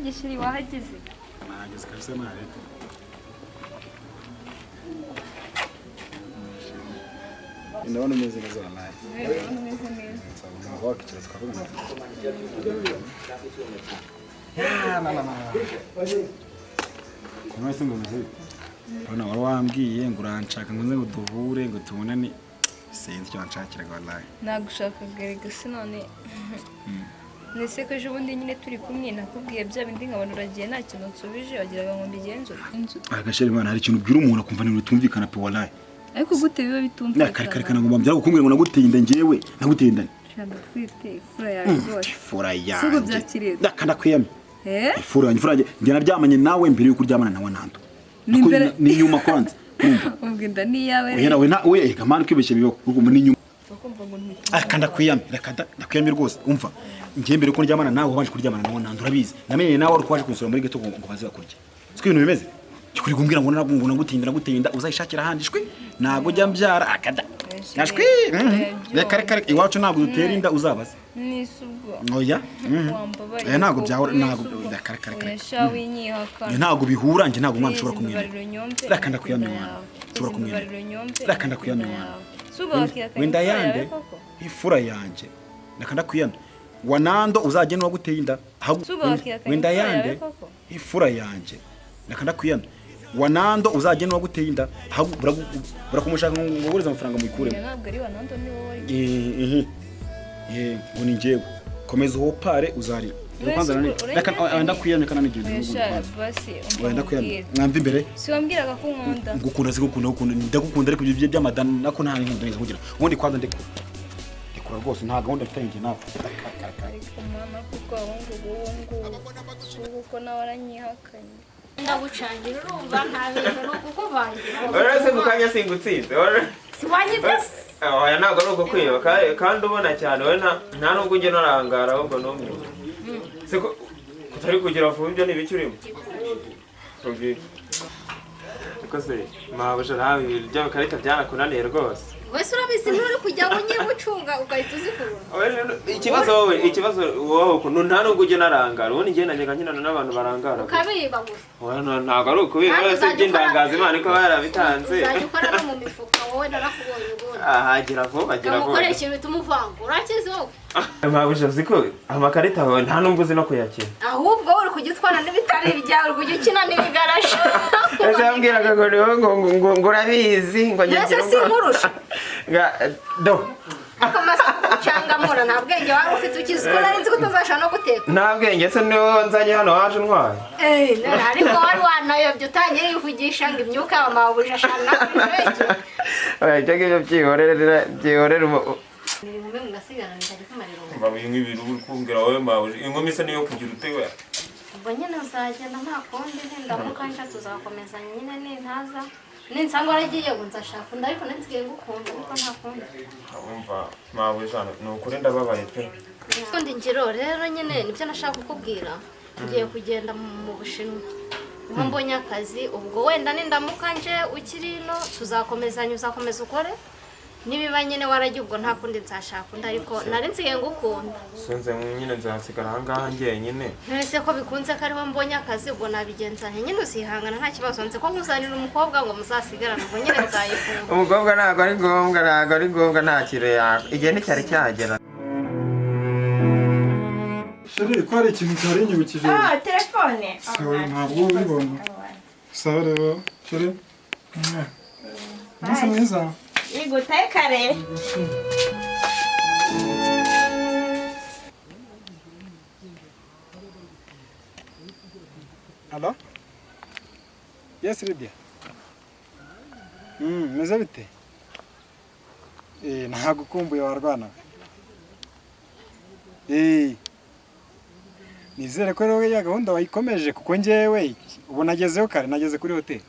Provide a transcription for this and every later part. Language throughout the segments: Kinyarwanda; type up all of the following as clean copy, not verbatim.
gishiri wahageze nahageze kabisa marete ndabona umeze neza wallahi ndabona umeze neza ngo wakicira tukavugana kumwese ngo meze bana wari wambwiye ngo uranshaka ngo nze ngo duhure ngo tubonane sinzi icyo wanshakiraga wallahi nagushakaga rega sinone nese ko ejo bundi nyine turi kumwe nakubwiye bya bindi nkabona uragiye nta kintu nsubije wagiraga ngo mbigenzure inzu agasheri imana hari ikintu ubwira umuntu akumva ni rutumvikana pe wallahi ariko gute biba bitumvikana nakare ngo mbambyara gukumbira ngo naguteye inda ngewe naguteye inda shanda twite fura yawe rwose fura yawe sigo byakireza ndakanda kwiyame fura yanjye njye naryamanye nawe mbere yuko uryamana nawe nando ni nyuma kwanza ubwinda ni yawe we na we kamana kwibeshye bibaho urumva ni nyuma akanda kwiyame ndakwiyame rwose umva ngiye mbere ko ndyamana nawe wabanje kuryamana nawe nando urabizi namenye nawe urukwaje kunsura muri geto ngo bazi bakurya siko ibintu bimeze kuri kumbwira ngo nagutindira uzayishakira handishwe nago jya mbyara akada yashwe reka iwacu nago dutera inda uzabaza nisubwo oya wambabaye nago byahora nago nago bihura nge nago umwana ushobora kumwira reka ndakuyamye wana ushobora kumwira reka ndakuyamye wana wenda yande ifura yanje reka ndakuyamye wanando uzagena waguteye inda wenda yande ifura yanje reka ndakuyamye wanando uzagena waguteye inda burakumushaka ngo nguriza amafaranga muyikuremo ntabwo ari wanando ni wowe ngo ni njyewe komeza uwo pare uzari reka ndakwiyamye kana nigeze mwamva imbere si wambwiraga ko nkunda ngukunda ndagukunda ariko ibyo by'amadana nako nta nkunda neza kugira ubundi kwanza ndekura rwose nta gahunda mfite njye nawe ariko mama kuko ahungu suko nawe aranyihakanye ndagucangira urumva nta bintu no kukuvangira urase mukanya singutsinze siwanyibese oya ntabwo ari uko kwiba kandi ubona cyane we nta nubwo ujya narangara ahubwo n'umwe siko kutari kugira vuba ibyo n'ibiki urimo ariko se mabuja nawe ibintu by'amakarita byanakunaniye rwose wese urabizi nturi kujya ngo nyine ucunga ugahita uzifura ikibazo wowe ukuntu nta nubwo ujya narangara ubundi njye najyaga nkinana n'abantu barangara ukabiba gusa ntabwo ari ukubiba wese by'indangaza imana ko yarabitanze uzajya ukora no mu mifuka wowe narakubonye ubundi hagira vuba ukorera ikintu bituma uvanga urakizi wowe mabuja uzi ko amakarita wawe nta nubwo uzi no kuyakina ahubwo uri kujya utwara n'ibitari ibyawe uri kujya ukina n'ibigaraje ese yambwiraga ngo ni wowe ngo urabizi ngo mbese sinkurusha do akamasa kucangamura nta bwenge wari ufite ukizi ko nari nzi ko utazashobora no guteka nta bwenge se niwe nzanye hano waje ntwaye ariko wari wanayobye utangiye yivugisha ngo imyuka y'amabuja ashana ibyo ngibyo byihorera mbabuye nk'ibintu uri kumbwira wowe mabuja inkumi se niyo kugira utewe ubwo nyine uzagenda nta kundi ndamukansha tuzakomeza nyine nintaza ninsanga waragiye ngo nzashaka undi ariko nansigaye ngukunda ariko nta kundi wumva mabuja ni ukuri ndababaye pe kundi ngiro rero nyine nibyo nashaka kukubwira ngiye kugenda mu Bushinwa niho mbonye akazi ubwo wenda nindamuka nje ukiri ino tuzakomezanya uzakomeza ukore nibiba nyine waragiye ubwo nta kundi nzashaka undi ariko nari nsigaye ngukunda sinze nyine nzasigara ahangaha njyenyine nese ko bikunze ko ariho mbonye akazi ubwo nabigenzanye nyine usihangana nta kibazo nzi ko nkuzanira umukobwa ngo muzasigarane ubwo nyine nzayikunda umukobwa ntabwo ari ngombwa nta kiro yawe igihe nticyari cyagera sheri ko hari ikintu cyari inyibukije telefone ntabwo ubibona sawa rero sheri umunsi mwiza igutaye kare Alo? Yes, Lydia. Meze bite? Ntabwo ukumbuye warwana. Nizere ko rero ya gahunda wayikomeje kuko njyewe ubu nagezeho kare nageze kuri hotel.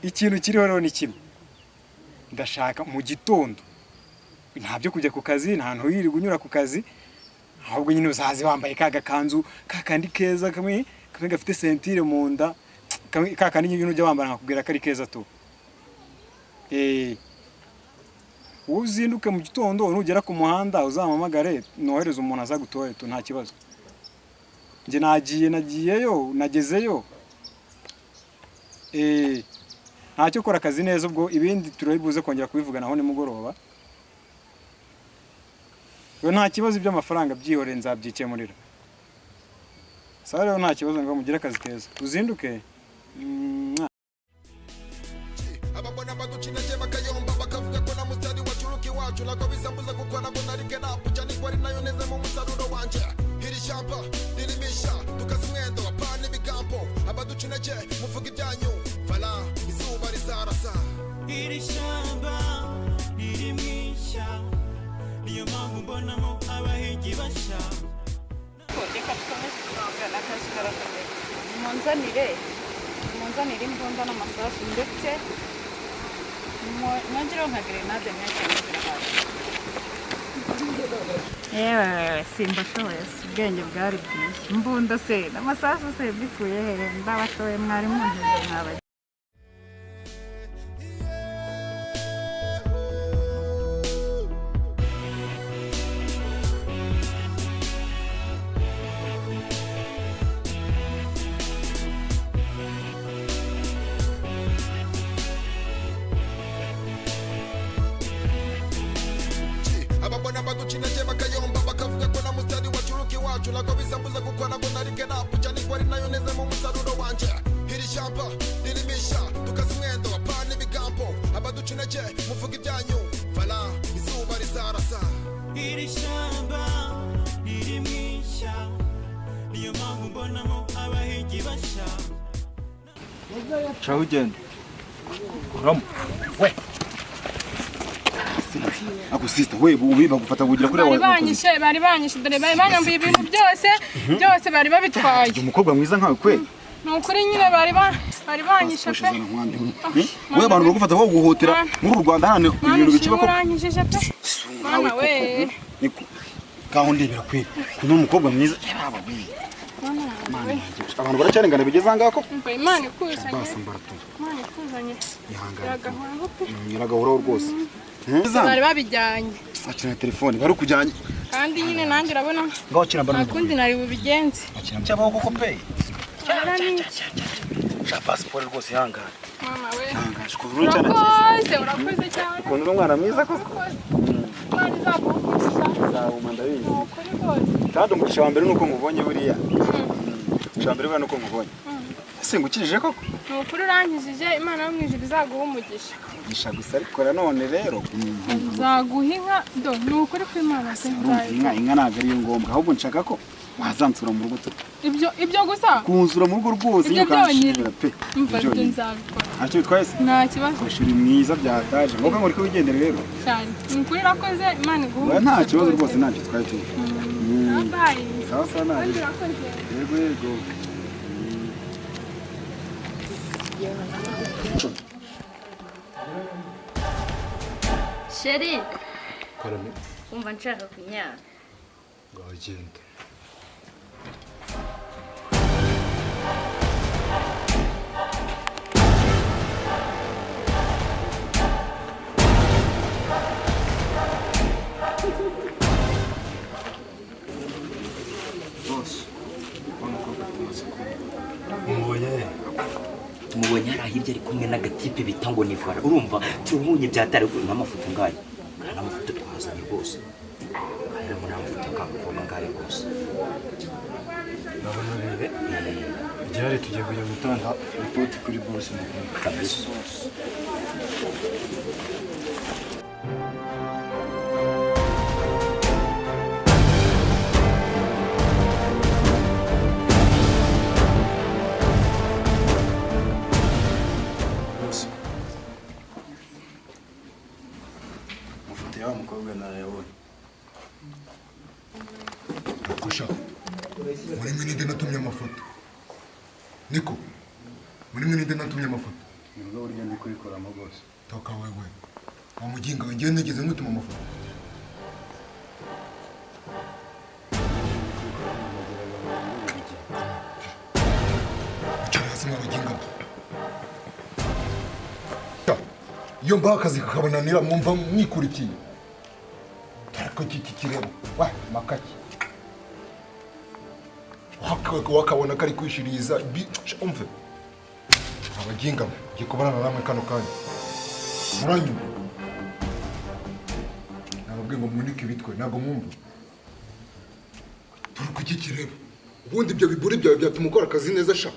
Ikintu kiriho rero ni kimwe. Ndashaka mu gitondo. Ntabyo kujya ku kazi, nta ntu yirirwa unyura ku kazi. Ahubwo nyine uzazi wambaye kagakanzu kakandi keza kamwe gafite sentire mu nda kakandi nyine ujya wambara nkakubwira ko ari keza tu uzinduke mu gitondo nugera ku muhanda uzampamagare nohereza umuntu aza gutore tu nta kibazo njye nagezeyo ntacyo kora akazi neza ubwo ibindi turabibuze kongera kubivuganaho nimugoroba we nta kibazo by'amafaranga byihore nzabyikemurira sawa rero nta kibazo ngo mugire akazi keza uzinduke ababona baducinaje bakayomba bakavuga ko na mustari wacuruki wacu nako bisambuza gukora ngo narike napu cyane ko ari nayo neze mu musaruro wanje iri shamba ririmisha tukazi mwendo apana ibigambo abaducinaje muvuga ibyanyu fala izuba rizarasa iri shamba ririmwisha niyo mpamvu mbonamo abahigi basha reka tukomeze kurangana n'akazi karakomeye munzanire imbunda n'amasasu ndetse nongeraho nka grenade yewe simbashoboye ubwenge bwari bwiza imbunda se n'amasasu se bikuye hehe ndabashoboye mwari munteze mwabaye ababona baducinaje bakayomba bakavuga ko na mustari wacuruki wacu nako bisambuza gukora ngo narike napu cyane ko ari nayo neze mu musaruro wanje iri shamba ririmisha tukazi mwendo apana ibigambo abaducinaje muvuga ibyanyu fala izuba rizarasa iri shamba ririmwisha niyo mpamvu mbonamo abahigi basha Ciao ugenda Ram we Ako sister we bubi bagufata kugira kuri bari banyishe dore bari banyambuye ibintu byose bari babitwaye umukobwa mwiza nkawe kwe nukuri nyine bari banyishe pe we abantu bagufata bo guhotera muri Rwanda hano ibintu bikiba ko uranyishije pe mama we niko kaho ndebera kwe kuno umukobwa mwiza yaba we abantu baracyarengana bigeze angako Imana ikuzanye yaragahora rwose bari babijyanye akina telefone bari kujyanye kandi nyine nanjye urabona ngaho kira mbana nakundi nari bubigenze cyabaho koko pe cha passport rwose hangana mama we hangaje ko ruri cyane urakoze cyane ko uri umwana mwiza koko mwana zabukusa zabumanda bizi kandi umugisha wa mbere nuko mubonye buriya cyambere bwa nuko mubonye singukirije koko nukuri urangijije Imana yo mwijuru izaguha umugisha umugisha gusa ariko none rero zaguha inka do nukuri ko Imana inka ntabwo ari ngombwa ahubwo nshaka ko wazansura mu rugo ibyo gusa kunzura mu rugo rwose nyukashira pe ibyo nzabikora ntacyo bitwaye nta kibazo ashuri mwiza byataje ngombwa ngo riko wigendere rero cyane nukuri rakoze Imana iguha nta kibazo rwose ntacyo twaye tu bye sawa sawa nawe yego sheri karame umva nshaka kunyara ngagenda tumubonye hari hirya ari kumwe n'agatipe bita ngo ni Vara urumva turubunye byatari n'amafoto ngayo n'amafoto twazanye rwose harimo n'amafoto k'abakobwa ngayo rwose ndabona rero igihari tugiye kujya gutanga ripoti kuri boss mukuru kabisa umukobwa narayabonye kusha muri mwe ninde natumye amafoto niko muri mwe ninde natumye amafoto nibwo buryo ndi kubikoramo rwose toka wewe wamuginga ngiye nigeze ngutuma amafoto cyane hasi mwabaginga iyo mbaha akazi kakabananira mwumva mwikurikiye tarako kiki kirebo wa makaki wakabona kari kwishiriza umve abaginga ngiye kubonana namwe kano kanya muranyuma nababwiye ngo munike ibitwe ntabwo mwumva turi ku iki kireba ubundi ibyo biburi byawe byatuma ukora akazi neza sha